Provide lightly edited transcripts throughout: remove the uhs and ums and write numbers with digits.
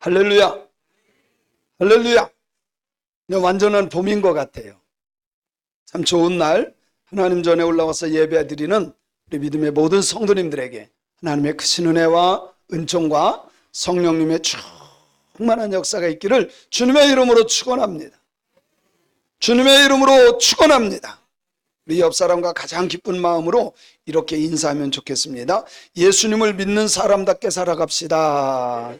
할렐루야, 할렐루야. 완전한 봄인 것 같아요. 참 좋은 날, 하나님 전에 올라와서 예배드리는 우리 믿음의 모든 성도님들에게 하나님의 크신 은혜와 은총과 성령님의 충만한 역사가 있기를 주님의 이름으로 축원합니다. 주님의 이름으로 축원합니다. 우리 옆 사람과 가장 기쁜 마음으로 이렇게 인사하면 좋겠습니다. 예수님을 믿는 사람답게 살아갑시다.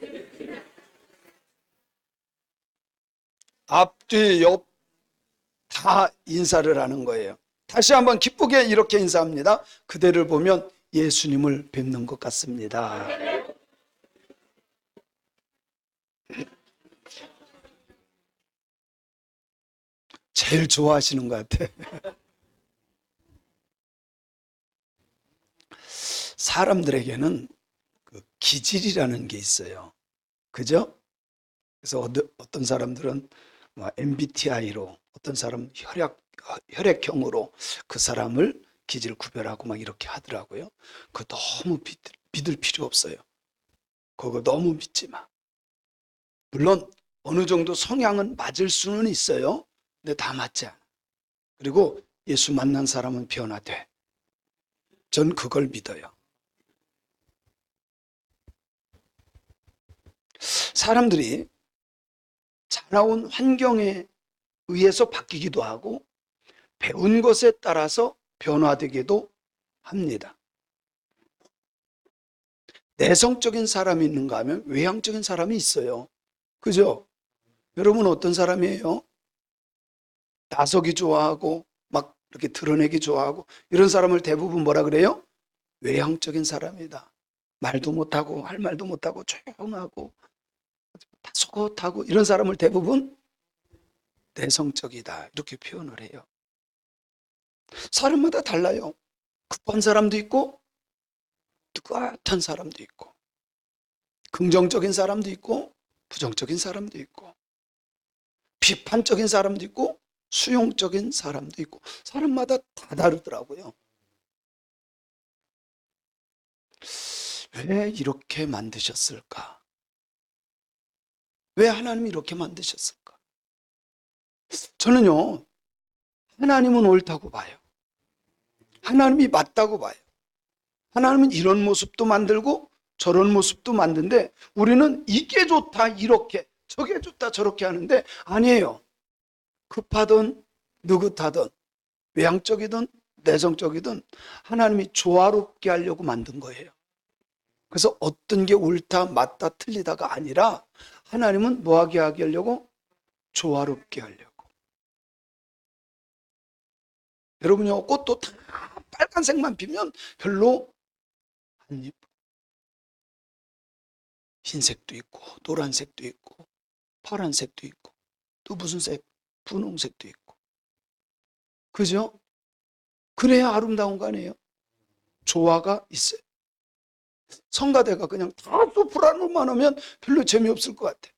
앞뒤 옆 다 인사를 하는 거예요. 다시 한번 기쁘게 이렇게 인사합니다. 그대를 보면 예수님을 뵙는 것 같습니다. 제일 좋아하시는 것 같아. 사람들에게는 그 기질이라는 게 있어요. 그죠? 그래서 어떤 사람들은 MBTI로, 어떤 사람은 혈액형으로 그 사람을 기질 구별하고 막 이렇게 하더라고요. 그거 너무 믿을 필요 없어요. 그거 너무 믿지 마. 물론 어느 정도 성향은 맞을 수는 있어요. 근데 다 맞지 않아. 그리고 예수 만난 사람은 변화돼. 전 그걸 믿어요. 사람들이 자라온 환경에 의해서 바뀌기도 하고 배운 것에 따라서 변화되기도 합니다. 내성적인 사람이 있는가 하면 외향적인 사람이 있어요. 그죠? 여러분 어떤 사람이에요? 나서기 좋아하고 막 이렇게 드러내기 좋아하고 이런 사람을 대부분 뭐라 그래요? 외향적인 사람이다. 말도 못하고 할 말도 못하고 조용하고 다소곳하고 이런 사람을 대부분 내성적이다 이렇게 표현을 해요. 사람마다 달라요. 급한 사람도 있고 뜨뜻한 사람도 있고 긍정적인 사람도 있고 부정적인 사람도 있고 비판적인 사람도 있고 수용적인 사람도 있고 사람마다 다 다르더라고요. 왜 이렇게 만드셨을까? 왜 하나님이 이렇게 만드셨을까? 저는요, 하나님은 옳다고 봐요. 하나님이 맞다고 봐요. 하나님은 이런 모습도 만들고 저런 모습도 만드는데 우리는 이게 좋다 이렇게 저게 좋다 저렇게 하는데 아니에요. 급하든 느긋하든 외향적이든 내성적이든 하나님이 조화롭게 하려고 만든 거예요. 그래서 어떤 게 옳다 맞다 틀리다가 아니라 하나님은 뭐하게 하게 하려고? 조화롭게 하려고. 여러분요, 꽃도 다 빨간색만 피면 별로 안 예뻐. 흰색도 있고 노란색도 있고 파란색도 있고 또 무슨 색? 분홍색도 있고. 그죠? 그래야 아름다운 거 아니에요? 조화가 있어요. 성가대가 그냥 다 소프라노만 하면 별로 재미없을 것 같아.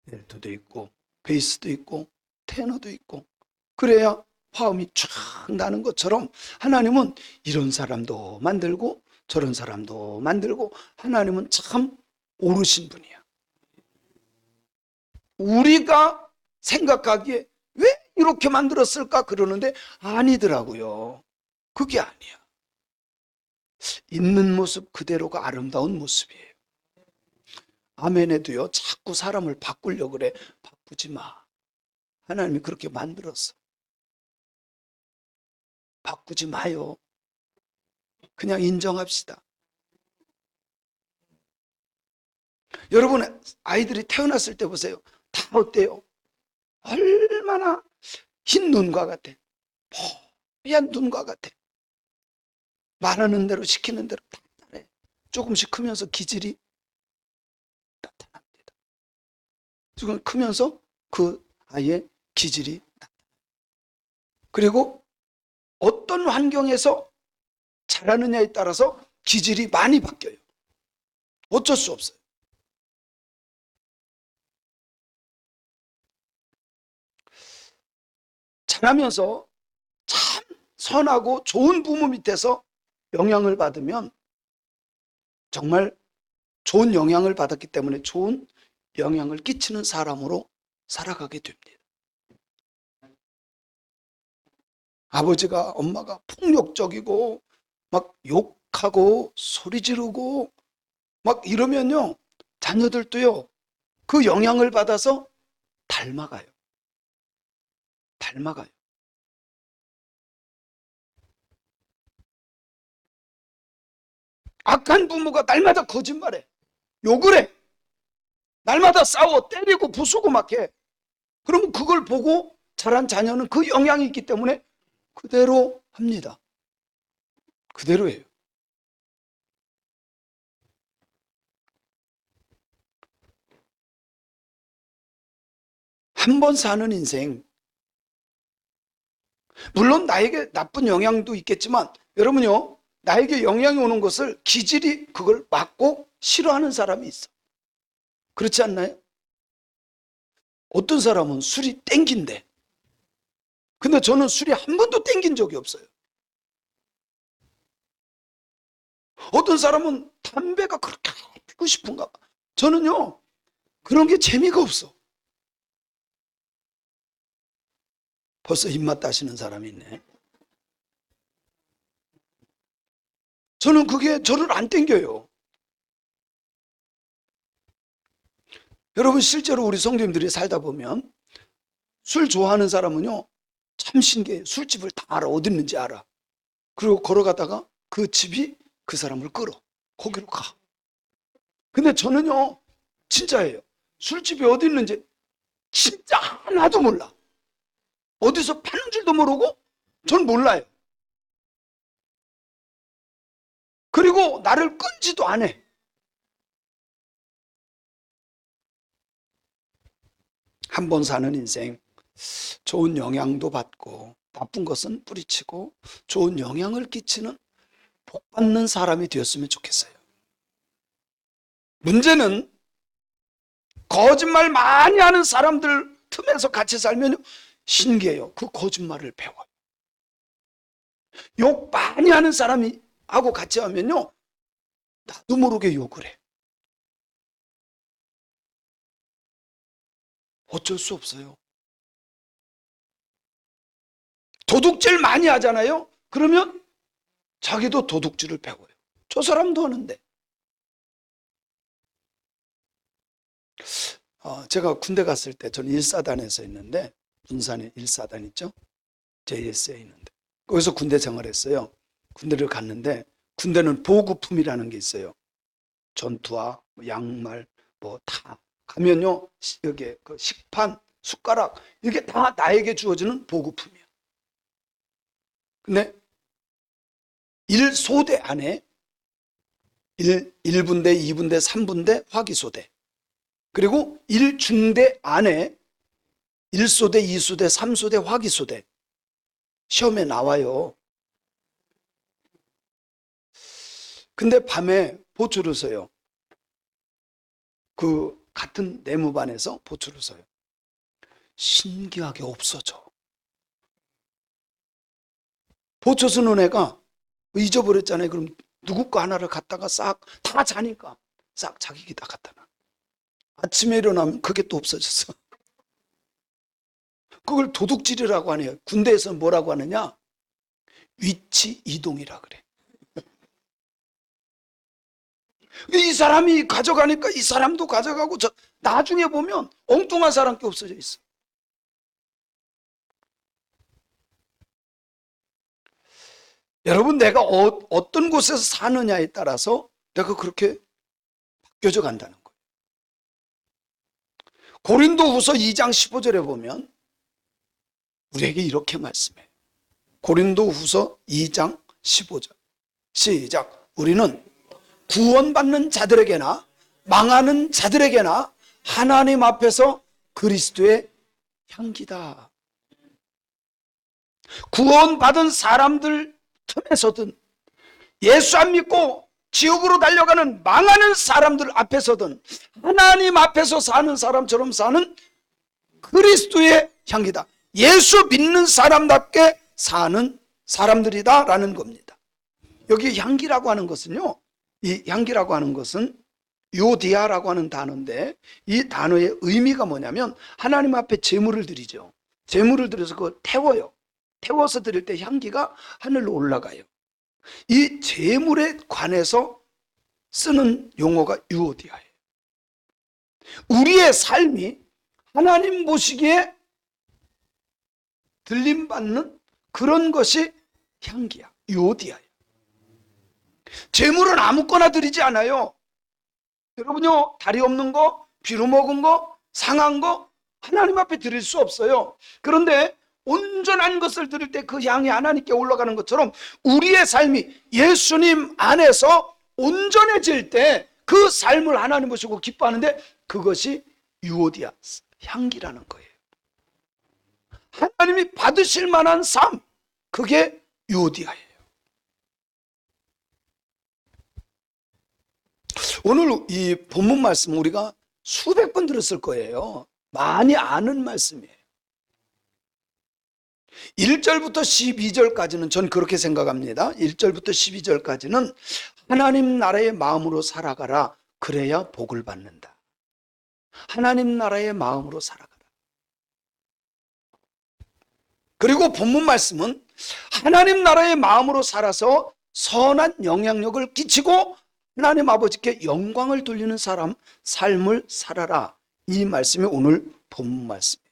벨트도 있고 베이스도 있고 테너도 있고 그래야 화음이 쫙 나는 것처럼 하나님은 이런 사람도 만들고 저런 사람도 만들고 하나님은 참 오르신 분이야. 우리가 생각하기에 왜 이렇게 만들었을까 그러는데 아니더라고요. 그게 아니야. 있는 모습 그대로가 아름다운 모습이에요. 아멘에도요, 자꾸 사람을 바꾸려고 그래. 바꾸지 마. 하나님이 그렇게 만들었어. 바꾸지 마요. 그냥 인정합시다. 여러분, 아이들이 태어났을 때 보세요. 다 어때요? 얼마나 흰 눈과 같아. 뽀얀 눈과 같아. 말하는 대로 시키는 대로 다 잘해. 조금씩 크면서 기질이 나타납니다. 지금 크면서 그 아이의 기질이 나타납니다. 그리고 어떤 환경에서 자라느냐에 따라서 기질이 많이 바뀌어요. 어쩔 수 없어요. 자라면서 참 선하고 좋은 부모 밑에서 영향을 받으면 정말 좋은 영향을 받았기 때문에 좋은 영향을 끼치는 사람으로 살아가게 됩니다. 아버지가 엄마가 폭력적이고 막 욕하고 소리 지르고 막 이러면요, 자녀들도요 그 영향을 받아서 닮아가요. 악한 부모가 날마다 거짓말해, 욕을 해, 날마다 싸워, 때리고 부수고 막 해. 그러면 그걸 보고 자란 자녀는 그 영향이 있기 때문에 그대로 합니다. 그대로 해요. 한 번 사는 인생, 물론 나에게 나쁜 영향도 있겠지만 여러분요, 나에게 영향이 오는 것을 기질이 그걸 막고 싫어하는 사람이 있어. 그렇지 않나요? 어떤 사람은 술이 땡긴대. 근데 저는 술이 한 번도 땡긴 적이 없어요. 어떤 사람은 담배가 그렇게 피고 싶은가 봐. 저는요, 그런 게 재미가 없어. 벌써 입맛 따시는 사람이 있네. 저는 그게 저를 안 땡겨요. 여러분, 실제로 우리 성도님들이 살다 보면 술 좋아하는 사람은요, 참 신기해요. 술집을 다 알아. 어디 있는지 알아. 그리고 걸어가다가 그 집이 그 사람을 끌어. 거기로 가. 근데 저는요, 진짜예요. 술집이 어디 있는지 진짜 하나도 몰라. 어디서 파는 줄도 모르고 전 몰라요. 그리고 나를 끌지도 않아. 한 번 사는 인생, 좋은 영향도 받고 나쁜 것은 뿌리치고 좋은 영향을 끼치는 복받는 사람이 되었으면 좋겠어요. 문제는 거짓말 많이 하는 사람들 틈에서 같이 살면 신기해요. 그 거짓말을 배워요. 욕 많이 하는 사람이 하고 같이 하면요, 나도 모르게 욕을 해. 어쩔 수 없어요. 도둑질 많이 하잖아요. 그러면 자기도 도둑질을 배워요. 저 사람도 하는데. 제가 군대 갔을 때 저는 1사단에서 있는데, 군산에 1사단 있죠? JS에 있는데 거기서 군대 생활했어요. 군대를 갔는데 군대는 보급품이라는 게 있어요. 전투화, 양말, 뭐 다 가면요, 여기 그 식판, 숟가락, 이게 다 나에게 주어지는 보급품이야. 근데 1소대 안에 1분대, 2분대, 3분대 화기소대, 그리고 1중대 안에 1소대, 2소대, 3소대 화기소대, 시험에 나와요. 근데 밤에 보초를 서요. 그 같은 내무반에서 보초를 서요. 신기하게 없어져. 보초 서는 애가 잊어버렸잖아요. 그럼 누구 거 하나를 갖다가 싹 다 자니까 싹 자기 기다 갖다 놔. 아침에 일어나면 그게 또 없어졌어. 그걸 도둑질이라고 하네요. 군대에서는 뭐라고 하느냐? 위치 이동이라 그래. 이 사람이 가져가니까 이 사람도 가져가고, 나중에 보면 엉뚱한 사람께 없어져 있어. 여러분, 내가 어떤 곳에서 사느냐에 따라서 내가 그렇게 바뀌어져 간다는 거예요. 고린도후서 2장 15절에 보면 우리에게 이렇게 말씀해요. 고린도후서 2장 15절 시작. 우리는 구원받는 자들에게나 망하는 자들에게나 하나님 앞에서 그리스도의 향기다. 구원받은 사람들 틈에서든 예수 안 믿고 지옥으로 달려가는 망하는 사람들 앞에서든 하나님 앞에서 사는 사람처럼 사는 그리스도의 향기다. 예수 믿는 사람답게 사는 사람들이다 라는 겁니다. 여기 향기라고 하는 것은요, 이 향기라고 하는 것은 요디아라고 하는 단어인데, 이 단어의 의미가 뭐냐면 하나님 앞에 제물을 드리죠. 제물을 드려서 그걸 태워요. 태워서 드릴 때 향기가 하늘로 올라가요. 이 제물에 관해서 쓰는 용어가 유오디아예요. 우리의 삶이 하나님 보시기에 들림받는 그런 것이 향기야, 유오디아예요. 제물은 아무거나 드리지 않아요. 여러분요, 다리 없는 거, 비루 먹은 거, 상한 거 하나님 앞에 드릴 수 없어요. 그런데 온전한 것을 드릴 때 그 향이 하나님께 올라가는 것처럼 우리의 삶이 예수님 안에서 온전해질 때 그 삶을 하나님 보시고 기뻐하는데, 그것이 유오디아, 향기라는 거예요. 하나님이 받으실 만한 삶, 그게 유오디아예요. 오늘 이 본문 말씀 우리가 수백 번 들었을 거예요. 많이 아는 말씀이에요. 1절부터 12절까지는 전 그렇게 생각합니다. 1절부터 12절까지는 하나님 나라의 마음으로 살아가라, 그래야 복을 받는다. 하나님 나라의 마음으로 살아가라. 그리고 본문 말씀은 하나님 나라의 마음으로 살아서 선한 영향력을 끼치고 하나님 아버지께 영광을 돌리는 사람 삶을 살아라. 이 말씀이 오늘 본문 말씀이에요.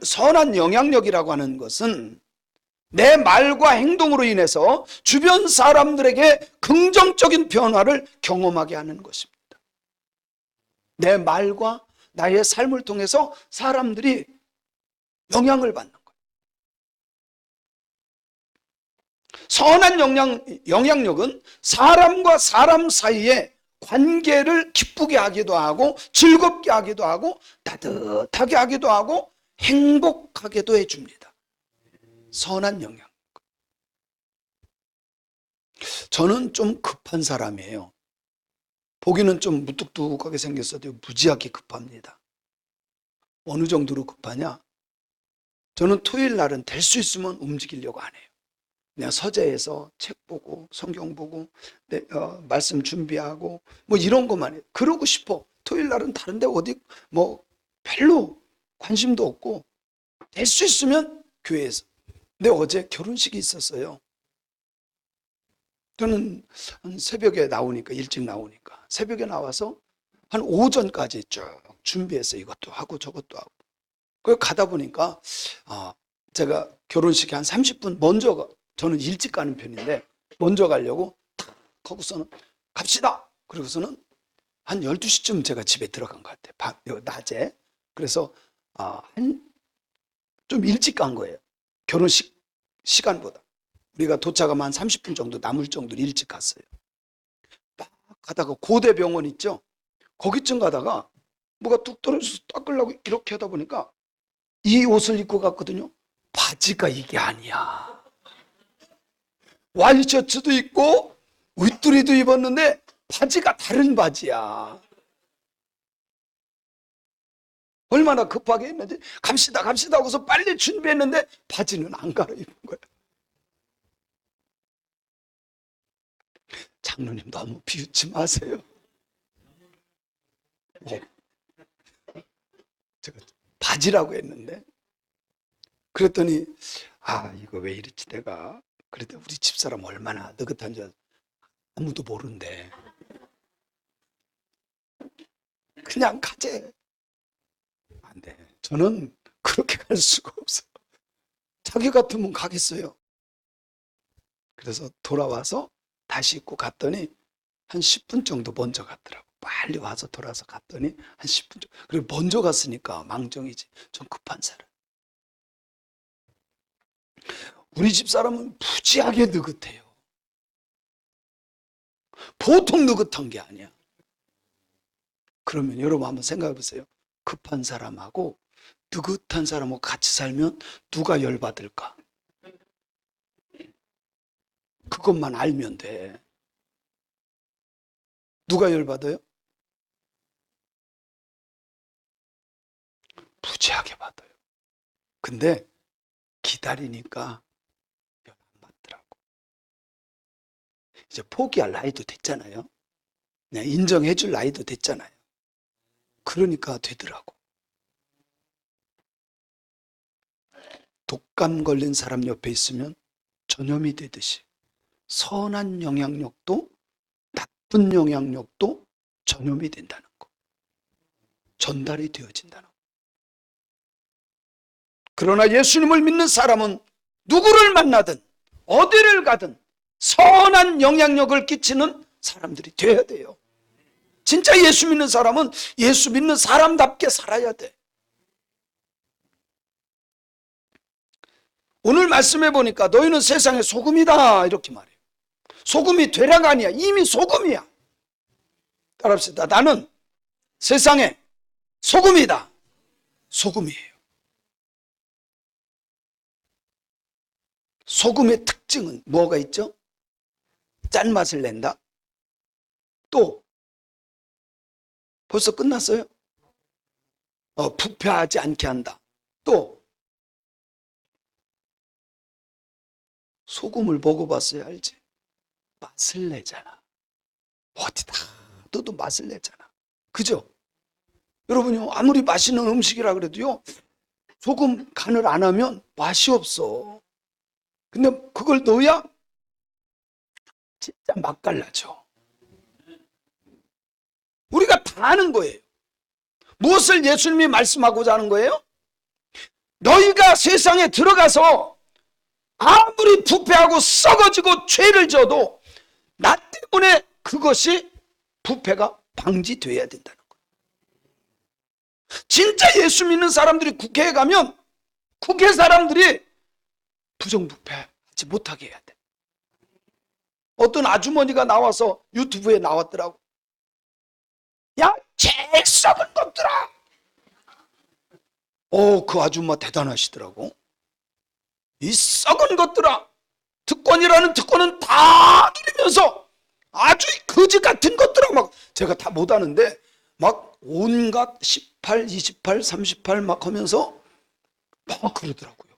선한 영향력이라고 하는 것은 내 말과 행동으로 인해서 주변 사람들에게 긍정적인 변화를 경험하게 하는 것입니다. 내 말과 나의 삶을 통해서 사람들이 영향을 받는 거예요. 선한 영향력은 사람과 사람 사이에 관계를 기쁘게 하기도 하고 즐겁게 하기도 하고 따뜻하게 하기도 하고 행복하게도 해줍니다. 선한 영향. 저는 좀 급한 사람이에요. 보기는 좀 무뚝뚝하게 생겼어도 무지하게 급합니다. 어느 정도로 급하냐? 저는 토요일 날은 될 수 있으면 움직이려고 안 해요. 그냥 서재에서 책 보고 성경 보고 말씀 준비하고 뭐 이런 것만 해요. 그러고 싶어. 토요일 날은 다른데 어디 뭐 별로 관심도 없고 될 수 있으면 교회에서. 근데 어제 결혼식이 있었어요. 저는 한 새벽에 나오니까, 일찍 나오니까 새벽에 나와서 한 오전까지 쭉 준비해서 이것도 하고 저것도 하고. 그 가다 보니까 제가 결혼식에 한 30분 먼저 저는 일찍 가는 편인데 먼저 가려고 탁 하고서는 갑시다. 그러고서는 한 12시쯤 제가 집에 들어간 것 같아요. 낮에. 그래서 좀 일찍 간 거예요. 결혼식 시간보다. 우리가 도착하면 한 30분 정도 남을 정도로 일찍 갔어요. 막 가다가 고대병원 있죠? 거기쯤 가다가 뭐가 뚝 떨어져서 닦으려고 이렇게 하다 보니까 이 옷을 입고 갔거든요. 바지가 이게 아니야. 와이셔츠도 입고 윗두리도 입었는데 바지가 다른 바지야. 얼마나 급하게 했는지 갑시다 하고서 빨리 준비했는데 바지는 안 갈아입은 거야. 장로님 너무 비웃지 마세요. 제가 바지라고 했는데 그랬더니 이거 왜 이랬지 내가. 그랬더니 우리 집사람 얼마나 느긋한 줄 아무도 모른대. 그냥 가재. 안 돼. 저는 그렇게 갈 수가 없어. 자기 같으면 가겠어요. 그래서 돌아와서 다시 입고 갔더니 한 10분 정도 먼저 갔더라고. 빨리 와서 돌아서 갔더니 한 10분 정도. 그리고 먼저 갔으니까 망정이지. 좀 급한 사람. 우리 집사람은 무지하게 느긋해요. 보통 느긋한 게 아니야. 그러면 여러분 한번 생각해 보세요. 급한 사람하고 느긋한 사람하고 같이 살면 누가 열받을까? 그것만 알면 돼. 누가 열받아요? 무지하게 받아요. 근데 기다리니까 열 안 받더라고. 이제 포기할 나이도 됐잖아요. 네, 인정해 줄 나이도 됐잖아요. 그러니까 되더라고. 독감 걸린 사람 옆에 있으면 전염이 되듯이 선한 영향력도 나쁜 영향력도 전염이 된다는 거. 전달이 되어진다는 거. 그러나 예수님을 믿는 사람은 누구를 만나든 어디를 가든 선한 영향력을 끼치는 사람들이 돼야 돼요. 진짜 예수 믿는 사람은 예수 믿는 사람답게 살아야 돼. 오늘 말씀해 보니까 너희는 세상의 소금이다 이렇게 말해요. 소금이 되라가 아니야. 이미 소금이야. 따라합시다. 나는 세상의 소금이다. 소금이에요. 소금의 특징은 뭐가 있죠? 짠맛을 낸다. 또 벌써 끝났어요? 부패하지 않게 한다. 또 소금을 먹어봤어야 알지? 맛을 내잖아. 어디다 너도 맛을 내잖아. 그죠? 여러분요, 아무리 맛있는 음식이라 그래도요, 소금 간을 안 하면 맛이 없어. 근데 그걸 넣어야 진짜 맛깔나죠. 우리가 다 아는 거예요. 무엇을 예수님이 말씀하고자 하는 거예요? 너희가 세상에 들어가서 아무리 부패하고 썩어지고 죄를 져도 나 때문에 그것이 부패가 방지돼야 된다는 거예요. 진짜 예수 믿는 사람들이 국회에 가면 국회 사람들이 부정부패하지 못하게 해야 돼. 어떤 아주머니가 나와서 유튜브에 나왔더라고. 야, 제일 썩은 것들아. 그 아줌마 대단하시더라고. 이 썩은 것들아, 특권이라는 특권은 다 누리면서 아주 거지 같은 것들아, 막 제가 다 못하는데 막 온갖 18, 28, 38 막 하면서 막 그러더라고요.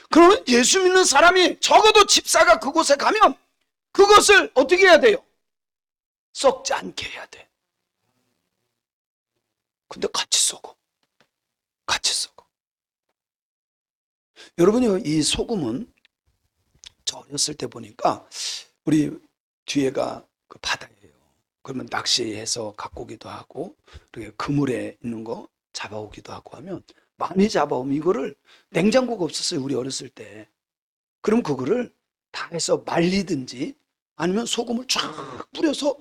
그러면 예수 믿는 사람이 적어도 집사가 그곳에 가면 그것을 어떻게 해야 돼요? 썩지 않게 해야 돼. 근데 같이 썩어. 같이 썩어. 여러분이 이 소금은 저 어렸을 때 보니까 우리 뒤에가 그 바다예요. 그러면 낚시해서 갖고 오기도 하고 이렇게 그물에 있는 거 잡아오기도 하고 하면 많이 잡아오면 이거를 냉장고가 없었어요. 우리 어렸을 때. 그럼 그거를 다 해서 말리든지 아니면 소금을 쫙 뿌려서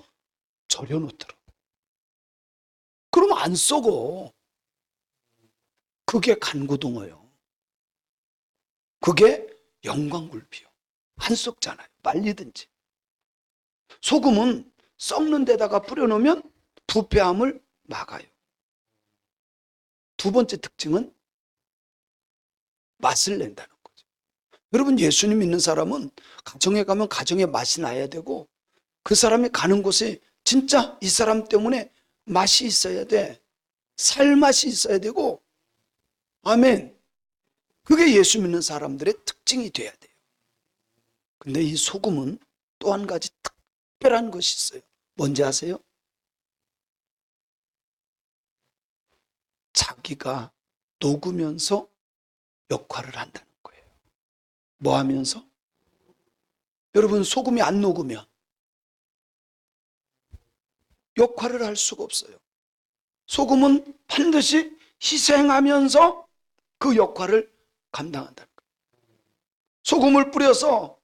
절여놓더라. 그러면 안 썩어. 그게 간고등어예요. 그게 영광굴비요. 안 썩잖아요. 말리든지. 소금은 썩는 데다가 뿌려놓으면 부패함을 막아요. 두 번째 특징은 맛을 낸다는 거죠. 여러분, 예수님 믿는 사람은 가정에 가면 가정에 맛이 나야 되고 그 사람이 가는 곳에 진짜 이 사람 때문에 맛이 있어야 돼. 살맛이 있어야 되고, 아멘. 그게 예수 믿는 사람들의 특징이 돼야 돼요. 근데 이 소금은 또 한 가지 특별한 것이 있어요. 뭔지 아세요? 자기가 녹으면서 역할을 한다는 거예요. 뭐 하면서? 여러분, 소금이 안 녹으면 역할을 할 수가 없어요. 소금은 반드시 희생하면서 그 역할을 감당한다는 거예요. 소금을 뿌려서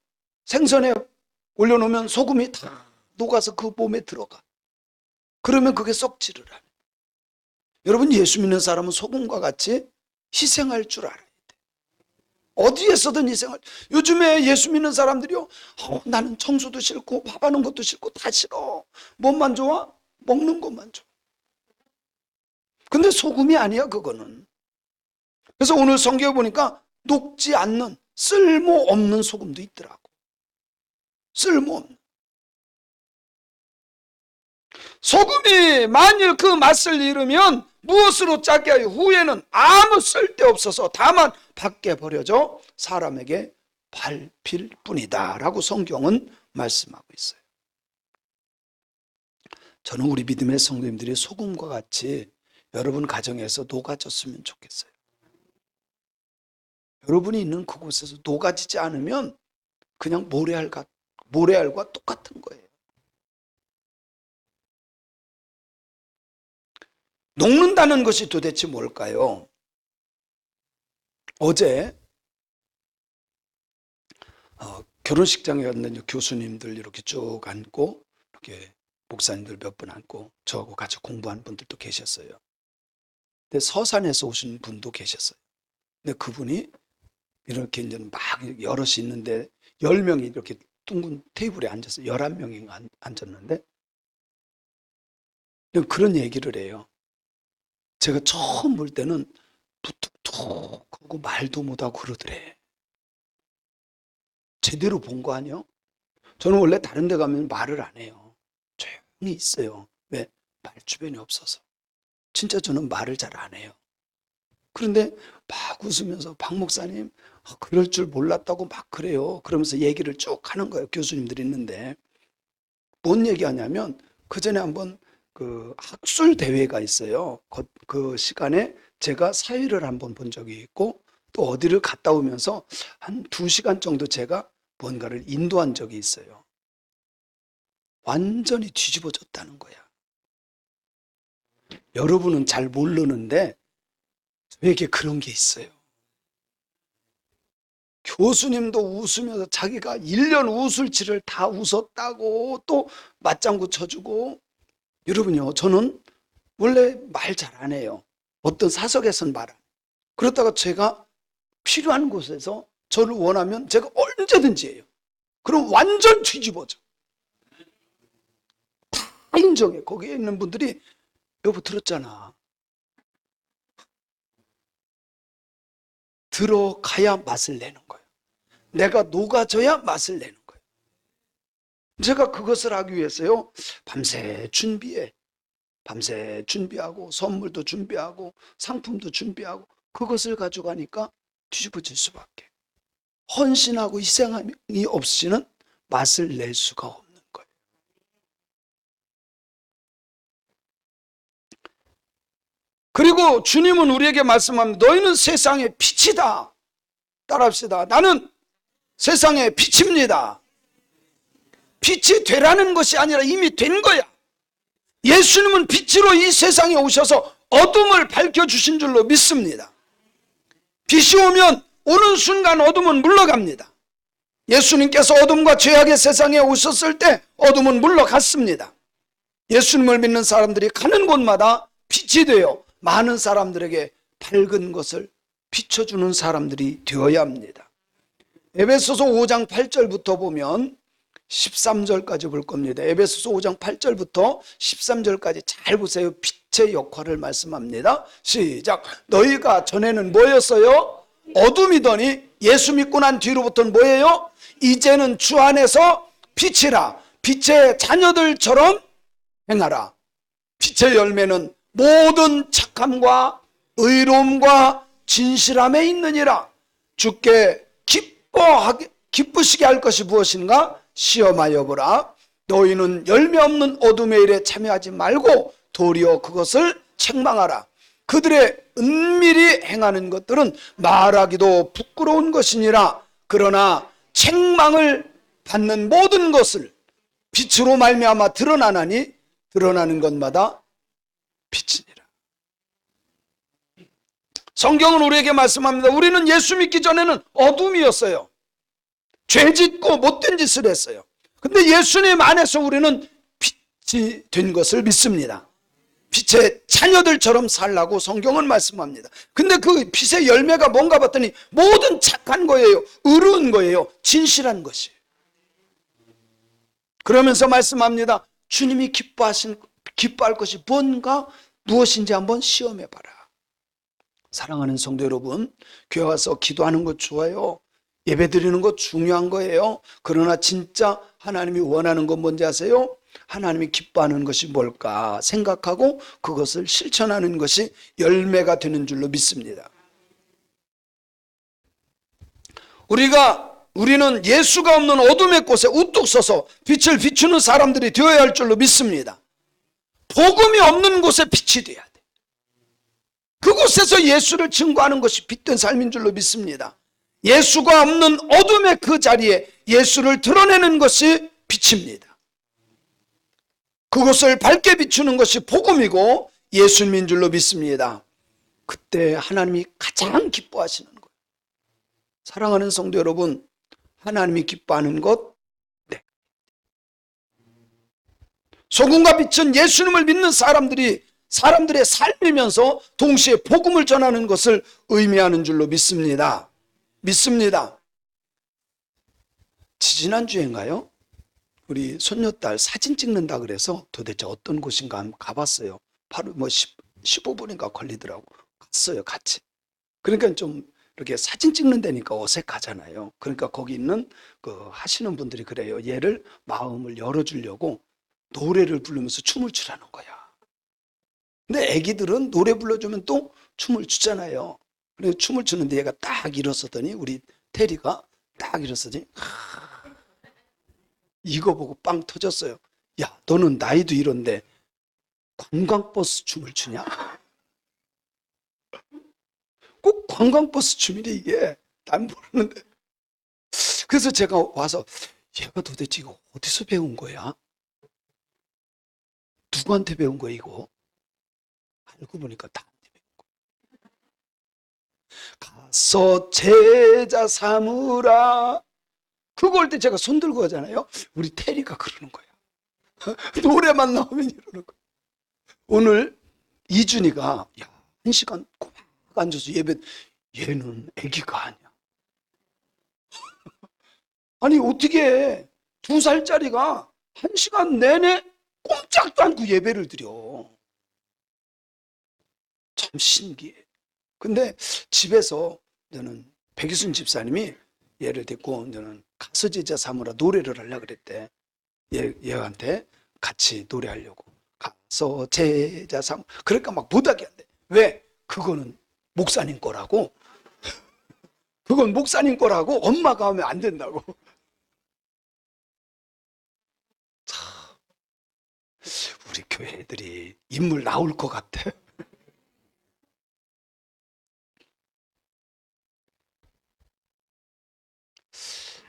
생선에 올려놓으면 소금이 다 녹아서 그 몸에 들어가. 그러면 그게 썩지를 않아요. 여러분, 예수 믿는 사람은 소금과 같이 희생할 줄 알아야 돼. 어디에서든 희생할. 요즘에 예수 믿는 사람들이요, 나는 청소도 싫고 밥하는 것도 싫고 다 싫어. 뭐만 좋아? 먹는 것만 좋아. 근데 소금이 아니야, 그거는. 그래서 오늘 성경에 보니까 녹지 않는 쓸모없는 소금도 있더라고. 쓸모없는. 소금이 만일 그 맛을 잃으면 무엇으로 짜게 하여 후에는 아무 쓸데없어서 다만 밖에 버려져 사람에게 밟힐 뿐이다 라고 성경은 말씀하고 있어요. 저는 우리 믿음의 성도님들이 소금과 같이 여러분 가정에서 녹아졌으면 좋겠어요. 여러분이 있는 그곳에서 녹아지지 않으면 그냥 모래알과 똑같은 거예요. 녹는다는 것이 도대체 뭘까요? 어제 결혼식장에 갔는데 교수님들 이렇게 쭉 앉고 이렇게 목사님들 몇 분 앉고 저하고 같이 공부하는 분들도 계셨어요. 근데 서산에서 오신 분도 계셨어요. 근데 그분이 이렇게 이제 막 여럿이 있는데 10명이 이렇게 둥근 테이블에 앉았어요. 11명이 앉았는데 그런 얘기를 해요. 제가 처음 볼 때는 무뚝뚝하고 말도 못하고 그러더래. 제대로 본 거 아니에요? 저는 원래 다른 데 가면 말을 안 해요. 조용히 있어요. 왜? 말 주변이 없어서. 진짜 저는 말을 잘 안 해요. 그런데 막 웃으면서 박 목사님 그럴 줄 몰랐다고 막 그래요. 그러면서 얘기를 쭉 하는 거예요. 교수님들이 있는데. 뭔 얘기하냐면 그 전에 한번 그 학술 대회가 있어요. 그 시간에 제가 사회를 한번 본 적이 있고 또 어디를 갔다 오면서 한 2시간 정도 제가 뭔가를 인도한 적이 있어요. 완전히 뒤집어졌다는 거야. 여러분은 잘 모르는데 저에게 그런 게 있어요. 교수님도 웃으면서 자기가 1년 웃을지를 다 웃었다고 또 맞장구 쳐주고. 여러분요, 저는 원래 말 잘 안 해요. 어떤 사석에서는 말 안 해요. 그러다가 제가 필요한 곳에서 저를 원하면 제가 언제든지 해요. 그럼 완전 뒤집어져. 다 인정해. 거기에 있는 분들이 여보 들었잖아. 들어가야 맛을 내는 거예요. 내가 녹아져야 맛을 내는 거예요. 제가 그것을 하기 위해서요, 밤새 준비해. 밤새 준비하고 선물도 준비하고 상품도 준비하고 그것을 가져가니까 뒤집어질 수밖에. 헌신하고 희생함이 없이는 맛을 낼 수가 없는 거예요. 그리고 주님은 우리에게 말씀합니다. 너희는 세상의 빛이다. 따라합시다. 나는 세상의 빛입니다. 빛이 되라는 것이 아니라 이미 된 거야. 예수님은 빛으로 이 세상에 오셔서 어둠을 밝혀주신 줄로 믿습니다. 빛이 오면 오는 순간 어둠은 물러갑니다. 예수님께서 어둠과 죄악의 세상에 오셨을 때 어둠은 물러갔습니다. 예수님을 믿는 사람들이 가는 곳마다 빛이 되어 많은 사람들에게 밝은 것을 비춰주는 사람들이 되어야 합니다. 에베소서 5장 8절부터 보면 13절까지 볼 겁니다. 에베소서 5장 8절부터 13절까지 잘 보세요. 빛의 역할을 말씀합니다. 시작. 너희가 전에는 뭐였어요? 어둠이더니 예수 믿고 난 뒤로부터는 뭐예요? 이제는 주 안에서 빛이라. 빛의 자녀들처럼 행하라. 빛의 열매는 모든 착함과 의로움과 진실함에 있느니라. 주께 기쁘시게 할 것이 무엇인가? 시험하여 보라. 너희는 열매 없는 어둠의 일에 참여하지 말고 도리어 그것을 책망하라. 그들의 은밀히 행하는 것들은 말하기도 부끄러운 것이니라. 그러나 책망을 받는 모든 것을 빛으로 말미암아 드러나나니 드러나는 것마다 빛이니라. 성경은 우리에게 말씀합니다. 우리는 예수 믿기 전에는 어둠이었어요. 죄 짓고 못된 짓을 했어요. 근데 예수님 안에서 우리는 빛이 된 것을 믿습니다. 빛의 자녀들처럼 살라고 성경은 말씀합니다. 근데 그 빛의 열매가 뭔가 봤더니 모든 착한 거예요. 의로운 거예요. 진실한 것이에요. 그러면서 말씀합니다. 주님이 기뻐할 것이 뭔가 무엇인지 한번 시험해봐라. 사랑하는 성도 여러분, 교회 와서 기도하는 것 좋아요. 예배 드리는 것 중요한 거예요. 그러나 진짜 하나님이 원하는 건 뭔지 아세요? 하나님이 기뻐하는 것이 뭘까 생각하고 그것을 실천하는 것이 열매가 되는 줄로 믿습니다. 우리가 우리는 예수가 없는 어둠의 곳에 우뚝 서서 빛을 비추는 사람들이 되어야 할 줄로 믿습니다. 복음이 없는 곳에 빛이 돼야 돼. 그곳에서 예수를 증거하는 것이 빛된 삶인 줄로 믿습니다. 예수가 없는 어둠의 그 자리에 예수를 드러내는 것이 빛입니다. 그곳을 밝게 비추는 것이 복음이고 예수님인 줄로 믿습니다. 그때 하나님이 가장 기뻐하시는 거예요. 사랑하는 성도 여러분, 하나님이 기뻐하는 것, 네. 소금과 빛은 예수님을 믿는 사람들의 삶이면서 동시에 복음을 전하는 것을 의미하는 줄로 믿습니다. 지지난주인가요? 우리 손녀딸 사진 찍는다 그래서 도대체 어떤 곳인가 한번 가봤어요. 바로 15분인가 걸리더라고. 갔어요, 같이. 그러니까 좀 이렇게 사진 찍는 데니까 어색하잖아요. 그러니까 거기 있는 하시는 분들이 그래요. 얘를 마음을 열어주려고 노래를 부르면서 춤을 추라는 거야. 근데 애기들은 노래 불러주면 또 춤을 추잖아요. 그래서 춤을 추는데 얘가 딱 일어서더니, 우리 테리가 딱 일어서더니 이거 보고 빵 터졌어요. 야, 너는 나이도 이런데 관광버스 춤을 추냐? 꼭 관광버스 춤이래 이게. 난 모르는데. 그래서 제가 와서 얘가 도대체 이거 어디서 배운 거야? 누구한테 배운 거야 이거? 알고 보니까 나한테 배운 거야. 가서 제자 삼으라. 그거 할 때 제가 손 들고 하잖아요. 우리 테리가 그러는 거야. 노래만 나오면 이러는 거야. 오늘 이준이가 1시간 꼬박 앉아서 예배, 얘는 애기가 아니야. 아니 어떻게 해? 2살짜리가 1시간 내내 꼼짝도 않고 예배를 드려. 참 신기해. 근데 집에서 저는 백이순 집사님이 얘를 데리고 저는 가서 제자 삼으라 노래를 하려고 그랬대. 얘한테 같이 노래하려고. 가서 제자 삼. 그러니까 막 못하게 한대. 왜? 그거는 목사님 거라고. 그건 목사님 거라고. 엄마가 하면 안 된다고. 참, 우리 교회 애들이 인물 나올 것 같아.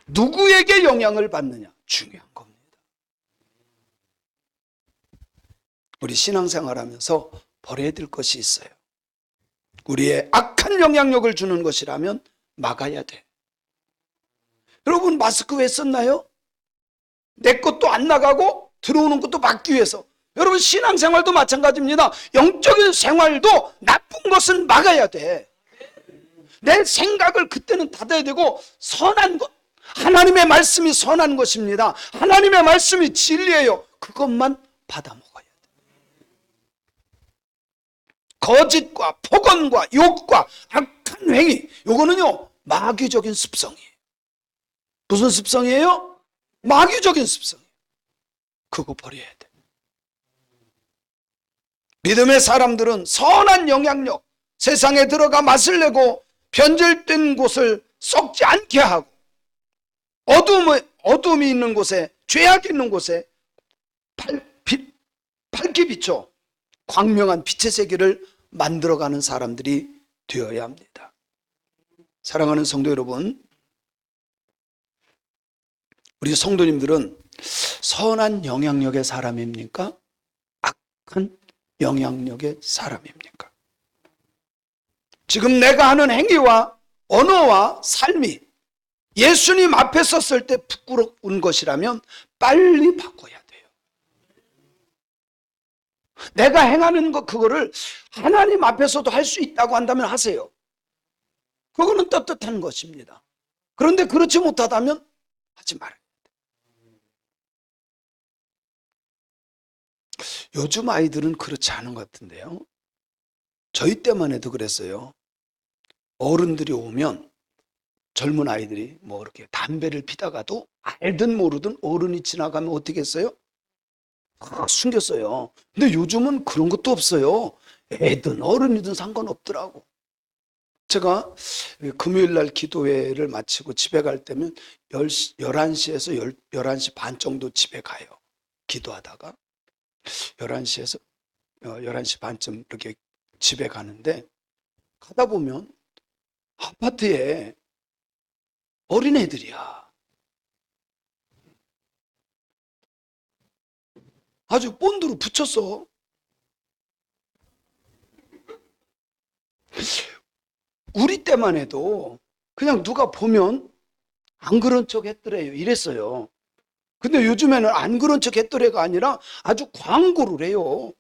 누구에게 영향을 받느냐? 중요한 겁니다. 우리 신앙생활 하면서 버려야 될 것이 있어요. 우리의 악한 영향력을 주는 것이라면 막아야 돼. 여러분 마스크 왜 썼나요? 내 것도 안 나가고 들어오는 것도 막기 위해서. 여러분 신앙생활도 마찬가지입니다. 영적인 생활도 나쁜 것은 막아야 돼. 내 생각을 그때는 닫아야 되고 선한 것, 하나님의 말씀이 선한 것입니다. 하나님의 말씀이 진리예요. 그것만 받아 먹어야 돼. 거짓과 폭언과 욕과 악한 행위, 요거는요 마귀적인 습성이에요. 무슨 습성이에요? 마귀적인 습성이에요. 그거 버려야 돼. 믿음의 사람들은 선한 영향력, 세상에 들어가 맛을 내고 변질된 곳을 썩지 않게 하고 어둠이 있는 곳에, 죄악이 있는 곳에 밝게 비춰 광명한 빛의 세계를 만들어가는 사람들이 되어야 합니다. 사랑하는 성도 여러분, 우리 성도님들은 선한 영향력의 사람입니까? 악한 영향력의 사람입니까? 지금 내가 하는 행위와 언어와 삶이 예수님 앞에 섰을 때 부끄러운 것이라면 빨리 바꿔야 돼요. 내가 행하는 것 그거를 하나님 앞에서도 할 수 있다고 한다면 하세요. 그거는 떳떳한 것입니다. 그런데 그렇지 못하다면 하지 말아요. 요즘 아이들은 그렇지 않은 것 같은데요. 저희 때만 해도 그랬어요. 어른들이 오면 젊은 아이들이 뭐 이렇게 담배를 피다가도 알든 모르든 어른이 지나가면 어떻게 했어요? 숨겼어요. 근데 요즘은 그런 것도 없어요. 애든 어른이든 상관없더라고. 제가 금요일 날 기도회를 마치고 집에 갈 때면 11시에서 11시 반 정도 집에 가요. 기도하다가 11시에서 11시 반쯤 이렇게 집에 가는데, 가다 보면 아파트에 어린애들이야. 아주 본드로 붙였어. 우리 때만 해도 그냥 누가 보면 안 그런 척 했더래요. 이랬어요. 근데 요즘에는 안 그런 척 했더래가 아니라 아주 광고를 해요.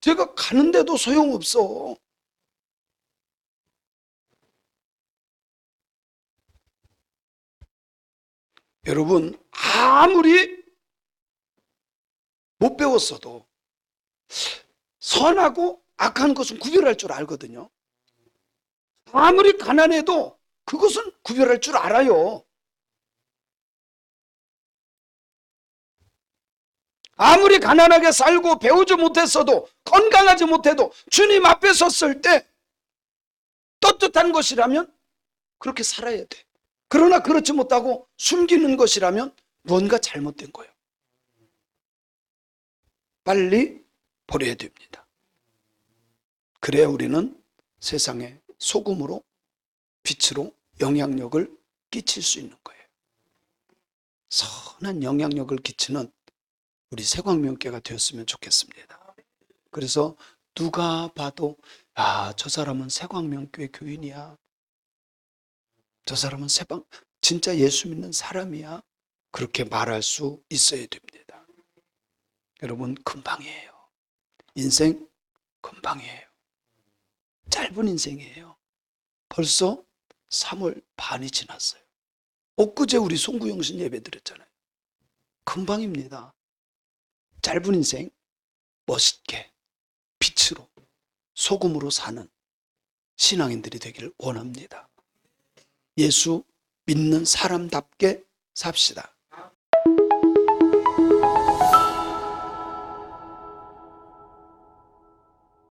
제가 가는데도 소용없어. 여러분, 아무리 못 배웠어도 선하고 악한 것은 구별할 줄 알거든요. 아무리 가난해도 그것은 구별할 줄 알아요. 아무리 가난하게 살고 배우지 못했어도, 건강하지 못해도 주님 앞에 섰을 때 떳떳한 것이라면 그렇게 살아야 돼. 그러나 그렇지 못하고 숨기는 것이라면 뭔가 잘못된 거예요. 빨리 버려야 됩니다. 그래야 우리는 세상에 소금으로, 빛으로 영향력을 끼칠 수 있는 거예요. 선한 영향력을 끼치는 우리 새광명교회가 되었으면 좋겠습니다. 그래서 누가 봐도 저 사람은 새광명교회 교인이야, 저 사람은 진짜 예수 믿는 사람이야, 그렇게 말할 수 있어야 됩니다. 여러분, 금방이에요. 인생 금방이에요. 짧은 인생이에요. 벌써 3월 반이 지났어요. 엊그제 우리 송구영신 예배 드렸잖아요. 금방입니다. 짧은 인생 멋있게 빛으로, 소금으로 사는 신앙인들이 되기를 원합니다. 예수 믿는 사람답게 삽시다.